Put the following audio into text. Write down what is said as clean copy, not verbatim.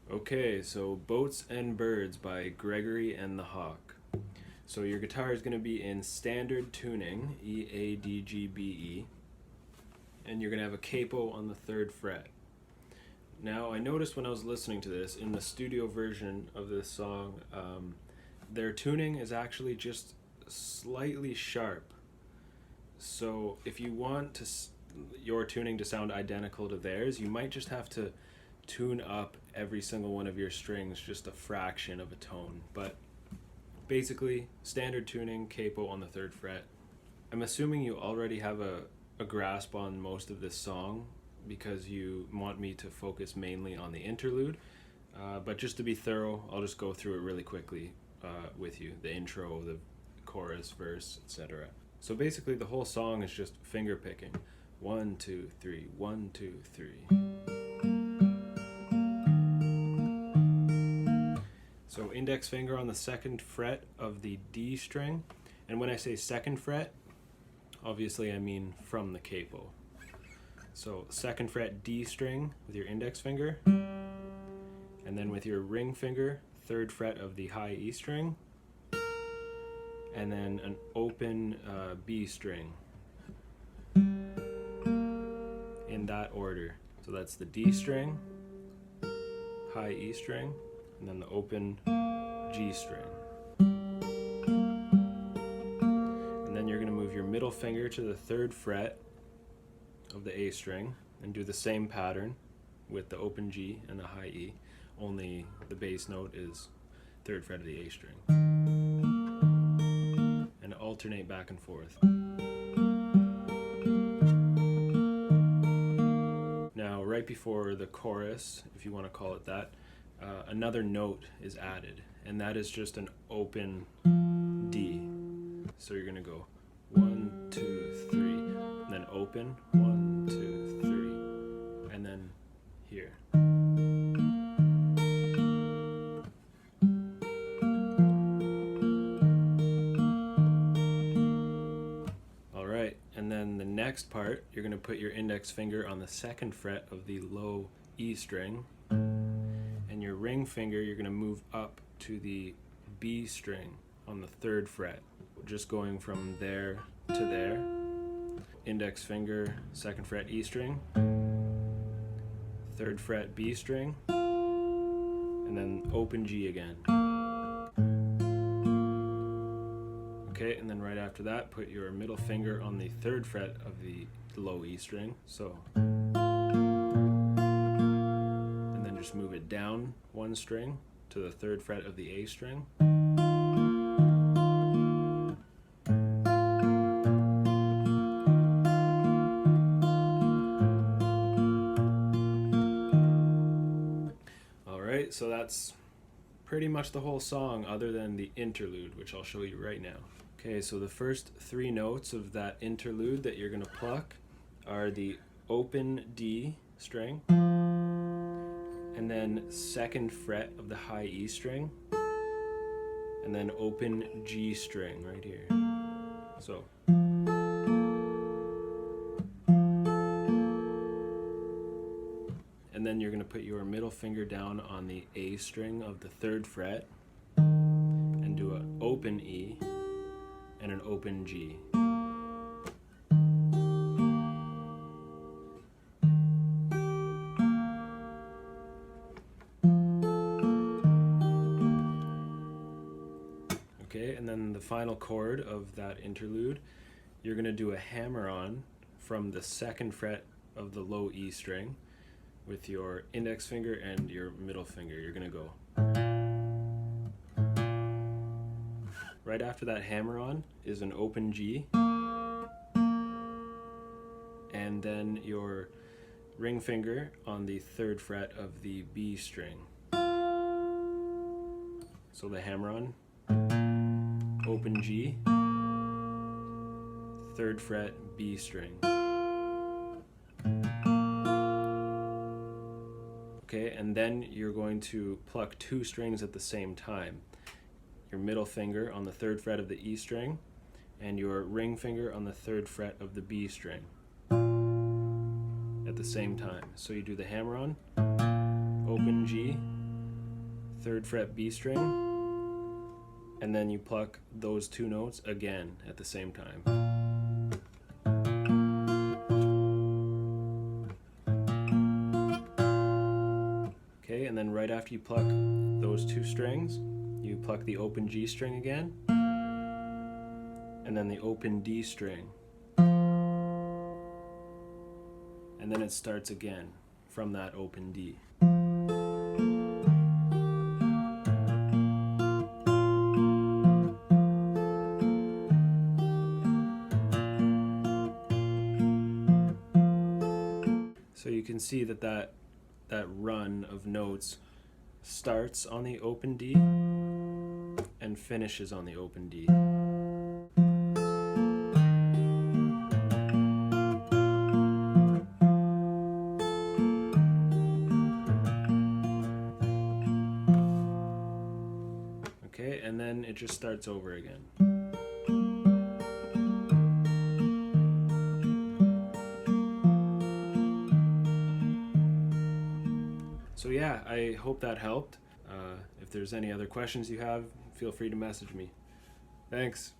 Okay, so Boats and Birds by Gregory and the Hawk. So your guitar is going to be in standard tuning, E, A, D, G, B, E, and you're going to have a capo on the 3rd fret. Now, I noticed when I was listening to this, in the studio version of this song, their tuning is actually just slightly sharp. So if you want your tuning to sound identical to theirs, you might just have to tune up every single one of your strings just a fraction of a tone. But basically, standard tuning, capo on the 3rd fret. I'm assuming you already have a grasp on most of this song because you want me to focus mainly on the interlude. But just to be thorough, I'll just go through it really quickly with you. The intro, the chorus, verse, etc. So basically the whole song is just finger picking. 1, 2, 3, 1, 2, 3. So index finger on the 2nd fret of the D string. And when I say 2nd fret, obviously I mean from the capo. So 2nd fret D string with your index finger. And then with your ring finger, 3rd fret of the high E string. And then an open B string. In that order. So that's the D string, high E string, and then the open G string. And then you're going to move your middle finger to the 3rd fret of the A string and do the same pattern with the open G and the high E, only the bass note is 3rd fret of the A string. And alternate back and forth. Now, right before the chorus, if you want to call it that, another note is added, and that is just an open D. So you're going to go 1, 2, 3, and then open, 1, 2, 3, and then here. Alright, and then the next part, you're going to put your index finger on the 2nd fret of the low E string, and your ring finger you're going to move up to the B string on the 3rd fret, just going from there to there. Index finger, 2nd fret E string, 3rd fret B string, and then open G again. Okay, and then right after that, put your middle finger on the 3rd fret of the low E string, so. And then just move it down 1 string to the 3rd fret of the A string. Alright, so that's pretty much the whole song other than the interlude, which I'll show you right now. Okay, so the first 3 notes of that interlude that you're going to pluck are the open D string, and then 2nd fret of the high E string, and then open G string right here. So. And then you're going to put your middle finger down on the A string of the 3rd fret and do an open E and an open G. Okay, and then the final chord of that interlude, you're going to do a hammer-on from the 2nd fret of the low E string with your index finger and your middle finger. You're going to go. Right after that hammer-on is an open G, and then your ring finger on the 3rd fret of the B string. So the hammer-on, open G, 3rd fret B string. Okay, and then you're going to pluck 2 strings at the same time. Your middle finger on the 3rd fret of the E string, and your ring finger on the 3rd fret of the B string at the same time. So you do the hammer-on, open G, 3rd fret B string, and then you pluck those 2 notes again at the same time. Okay, and then right after you pluck those 2 strings, you pluck the open G string again, and then the open D string. And then it starts again from that open D. So you can see that that run of notes starts on the open D and finishes on the open D. Okay, and then it just starts over again. So yeah, I hope that helped. If there's any other questions you have, feel free to message me. Thanks.